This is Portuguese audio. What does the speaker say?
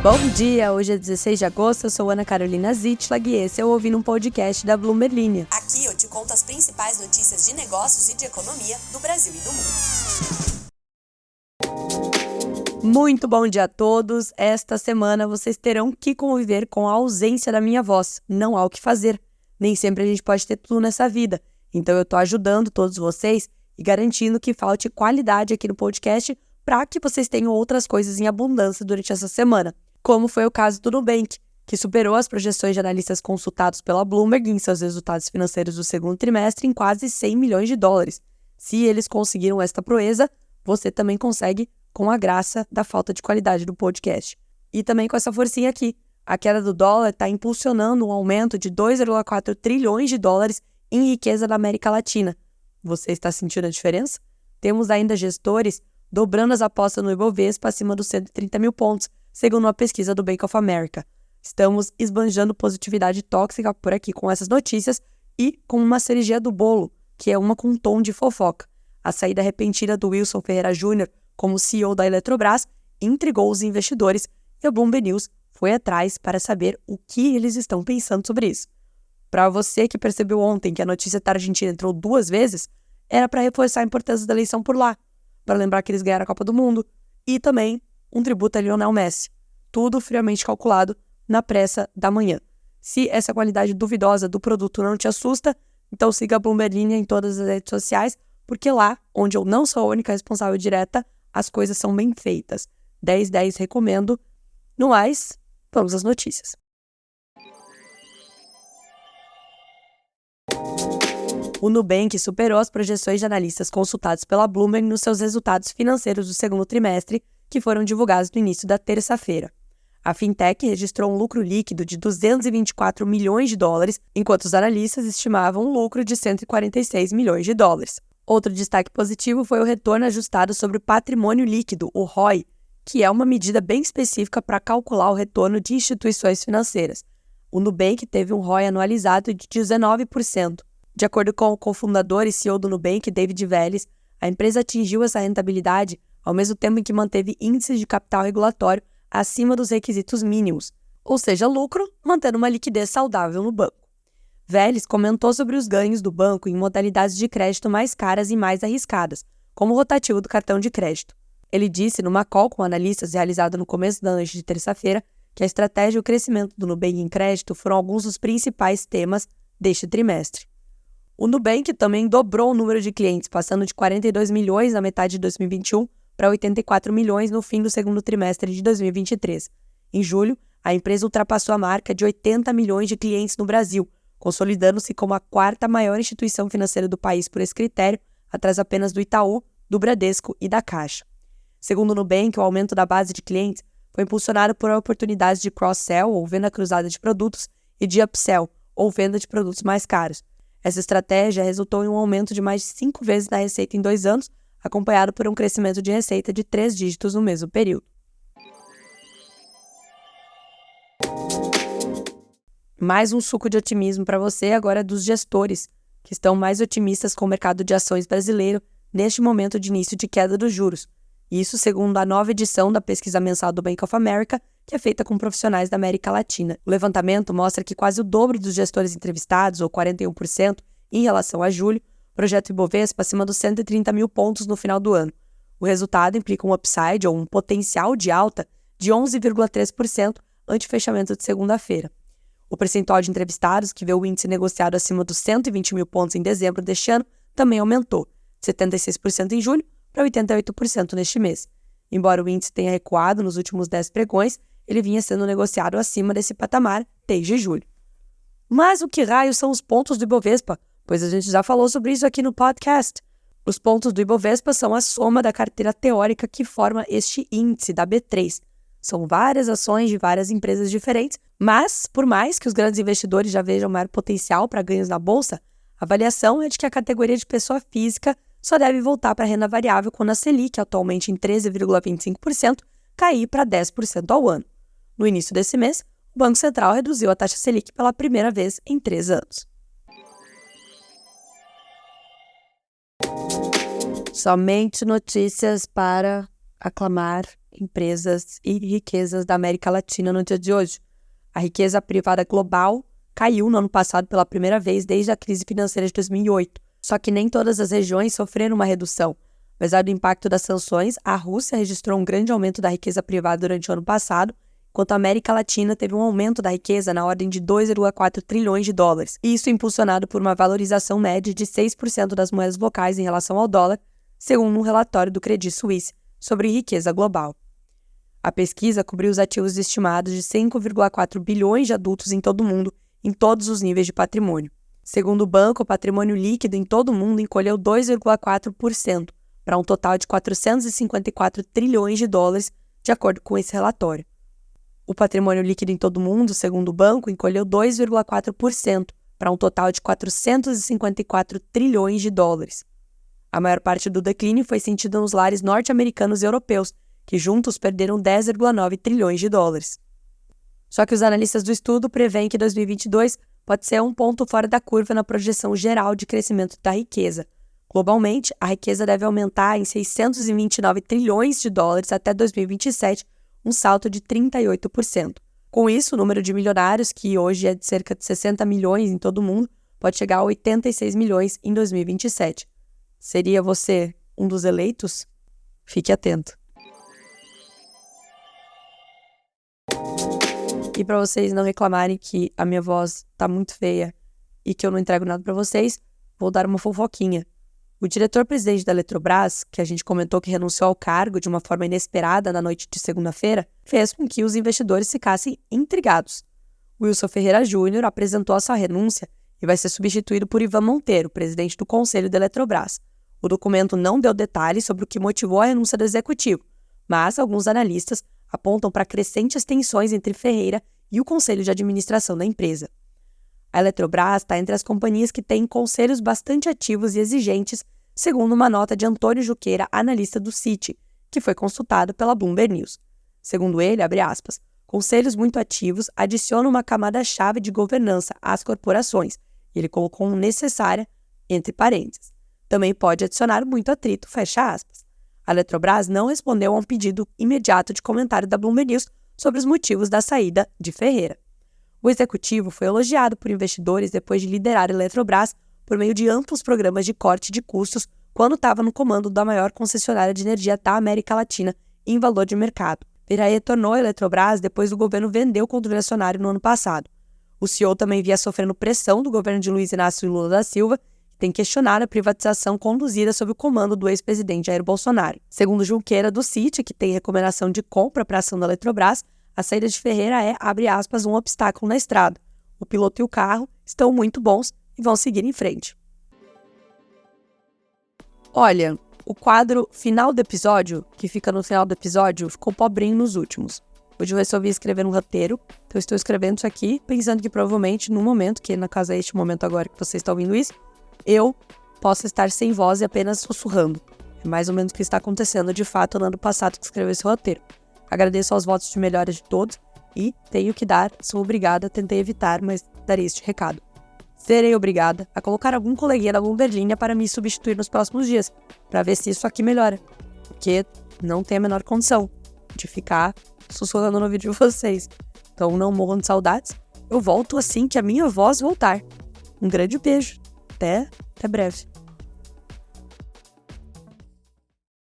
Bom dia, hoje é 16 de agosto, eu sou Ana Carolina Zitlag e esse é o Ouvindo um Podcast da Bloomberg Linha. Aqui eu te conto as principais notícias de negócios e de economia do Brasil e do mundo. Muito bom dia a todos. Esta semana vocês terão que conviver com a ausência da minha voz. Não há o que fazer. Nem sempre a gente pode ter tudo nessa vida. Então eu tô ajudando todos vocês e garantindo que falte qualidade aqui no podcast para que vocês tenham outras coisas em abundância durante essa semana. Como foi o caso do Nubank, que superou as projeções de analistas consultados pela Bloomberg em seus resultados financeiros do segundo trimestre em quase 100 milhões de dólares. Se eles conseguiram esta proeza, você também consegue com a graça da falta de qualidade do podcast. E também com essa forcinha aqui. A queda do dólar está impulsionando um aumento de 2,4 trilhões de dólares em riqueza da América Latina. Você está sentindo a diferença? Temos ainda gestores dobrando as apostas no Ibovespa acima dos 130 mil pontos, segundo uma pesquisa do Bank of America. Estamos esbanjando positividade tóxica por aqui com essas notícias e com uma cereja do bolo, que é uma com um tom de fofoca. A saída repentina do Wilson Ferreira Jr. como CEO da Eletrobras intrigou os investidores e a Bloomberg News foi atrás para saber o que eles estão pensando sobre isso. Para você que percebeu ontem que a notícia da Argentina entrou 2 vezes, era para reforçar a importância da eleição por lá, para lembrar que eles ganharam a Copa do Mundo, e também um tributo a Lionel Messi. Tudo friamente calculado na pressa da manhã. Se essa qualidade duvidosa do produto não te assusta, então siga a Bloomberg Linha em todas as redes sociais, porque lá, onde eu não sou a única responsável direta, as coisas são bem feitas. 10/10 recomendo. No mais, vamos às notícias. O Nubank superou as projeções de analistas consultados pela Bloomberg nos seus resultados financeiros do segundo trimestre, que foram divulgados no início da terça-feira. A fintech registrou um lucro líquido de 224 milhões de dólares, enquanto os analistas estimavam um lucro de 146 milhões de dólares. Outro destaque positivo foi o retorno ajustado sobre o patrimônio líquido, o ROI, que é uma medida bem específica para calcular o retorno de instituições financeiras. O Nubank teve um ROI anualizado de 19%. De acordo com o cofundador e CEO do Nubank, David Vélez, a empresa atingiu essa rentabilidade ao mesmo tempo em que manteve índices de capital regulatório acima dos requisitos mínimos, ou seja, lucro, mantendo uma liquidez saudável no banco. Vélez comentou sobre os ganhos do banco em modalidades de crédito mais caras e mais arriscadas, como o rotativo do cartão de crédito. Ele disse numa call com analistas realizada no começo da noite de terça-feira que a estratégia e o crescimento do Nubank em crédito foram alguns dos principais temas deste trimestre. O Nubank também dobrou o número de clientes, passando de 42 milhões na metade de 2021 para 84 milhões no fim do segundo trimestre de 2023. Em julho, a empresa ultrapassou a marca de 80 milhões de clientes no Brasil, consolidando-se como a 4ª maior instituição financeira do país por esse critério, atrás apenas do Itaú, do Bradesco e da Caixa. Segundo o Nubank, o aumento da base de clientes foi impulsionado por oportunidades de cross-sell, ou venda cruzada de produtos, e de upsell, ou venda de produtos mais caros. Essa estratégia resultou em um aumento de mais de 5 vezes na receita em 2 anos, acompanhado por um crescimento de receita de 3 dígitos no mesmo período. Mais um suco de otimismo para você agora dos gestores, que estão mais otimistas com o mercado de ações brasileiro neste momento de início de queda dos juros. Isso segundo a nova edição da pesquisa mensal do Bank of America, que é feita com profissionais da América Latina. O levantamento mostra que quase o dobro dos gestores entrevistados, ou 41%, em relação a julho, projeta o Ibovespa acima dos 130 mil pontos no final do ano. O resultado implica um upside, ou um potencial de alta, de 11,3% ante o fechamento de segunda-feira. O percentual de entrevistados que vê o índice negociado acima dos 120 mil pontos em dezembro deste ano também aumentou, de 76% em julho para 88% neste mês. Embora o índice tenha recuado nos últimos 10 pregões, ele vinha sendo negociado acima desse patamar desde julho. Mas o que raios são os pontos do Ibovespa? Pois a gente já falou sobre isso aqui no podcast. Os pontos do Ibovespa são a soma da carteira teórica que forma este índice da B3. São várias ações de várias empresas diferentes, mas, por mais que os grandes investidores já vejam maior potencial para ganhos na bolsa, a avaliação é de que a categoria de pessoa física só deve voltar para a renda variável quando a Selic, atualmente em 13,25%, cair para 10% ao ano. No início desse mês, o Banco Central reduziu a taxa Selic pela primeira vez em 3 anos. Somente notícias para aclamar empresas e riquezas da América Latina no dia de hoje. A riqueza privada global caiu no ano passado pela primeira vez desde a crise financeira de 2008. Só que nem todas as regiões sofreram uma redução. Apesar do impacto das sanções, a Rússia registrou um grande aumento da riqueza privada durante o ano passado, enquanto a América Latina teve um aumento da riqueza na ordem de 2,4 trilhões de dólares, e isso impulsionado por uma valorização média de 6% das moedas locais em relação ao dólar, segundo um relatório do Credit Suisse sobre riqueza global. A pesquisa cobriu os ativos estimados de 5,4 bilhões de adultos em todo o mundo, em todos os níveis de patrimônio. Segundo o banco, o patrimônio líquido em todo o mundo encolheu 2,4%, para um total de 454 trilhões de dólares, de acordo com esse relatório. O patrimônio líquido em todo o mundo, segundo o banco, encolheu 2,4%, para um total de 454 trilhões de dólares. A maior parte do declínio foi sentida nos lares norte-americanos e europeus, que juntos perderam 10,9 trilhões de dólares. Só que os analistas do estudo preveem que 2022 pode ser um ponto fora da curva na projeção geral de crescimento da riqueza. Globalmente, a riqueza deve aumentar em 629 trilhões de dólares até 2027, um salto de 38%. Com isso, o número de milionários, que hoje é de cerca de 60 milhões em todo o mundo, pode chegar a 86 milhões em 2027. Seria você um dos eleitos? Fique atento. E para vocês não reclamarem que a minha voz tá muito feia e que eu não entrego nada para vocês, vou dar uma fofoquinha. O diretor-presidente da Eletrobras, que a gente comentou que renunciou ao cargo de uma forma inesperada na noite de segunda-feira, fez com que os investidores ficassem intrigados. Wilson Ferreira Júnior apresentou a sua renúncia e vai ser substituído por Ivan Monteiro, presidente do Conselho da Eletrobras. O documento não deu detalhes sobre o que motivou a renúncia do executivo, mas alguns analistas apontam para crescentes tensões entre Ferreira e o Conselho de Administração da empresa. A Eletrobras está entre as companhias que têm conselhos bastante ativos e exigentes, segundo uma nota de Antônio Juqueira, analista do Citi, que foi consultado pela Bloomberg News. Segundo ele, abre aspas, conselhos muito ativos adicionam uma camada-chave de governança às corporações, e ele colocou um necessária entre parênteses. Também pode adicionar muito atrito, fecha aspas. A Eletrobras não respondeu a um pedido imediato de comentário da Bloomberg News sobre os motivos da saída de Ferreira. O executivo foi elogiado por investidores depois de liderar a Eletrobras por meio de amplos programas de corte de custos quando estava no comando da maior concessionária de energia da América Latina em valor de mercado. Ferreira retornou à Eletrobras depois do governo vender o controle acionário no ano passado. O CEO também via sofrendo pressão do governo de Luiz Inácio Lula da Silva, que tem questionado a privatização conduzida sob o comando do ex-presidente Jair Bolsonaro. Segundo Junqueira do Citi, que tem recomendação de compra para a ação da Eletrobras, a saída de Ferreira é, abre aspas, um obstáculo na estrada. O piloto e o carro estão muito bons e vão seguir em frente. Olha, o quadro final do episódio, que fica no final do episódio, ficou pobrinho nos últimos. Hoje eu resolvi escrever um roteiro, então eu estou escrevendo isso aqui, pensando que provavelmente no momento, que no caso é este momento agora que você está ouvindo isso, eu possa estar sem voz e apenas sussurrando. É mais ou menos o que está acontecendo de fato no ano passado que escrevi esse roteiro. Agradeço aos votos de melhora de todos e tenho que dar, sou obrigada, tentei evitar, mas darei este recado. Serei obrigada a colocar algum coleguinha da Bloomberg para me substituir nos próximos dias, para ver se isso aqui melhora, porque não tem a menor condição de ficar sussurrando no vídeo de vocês. Então não morram de saudades, eu volto assim que a minha voz voltar. Um grande beijo, até breve.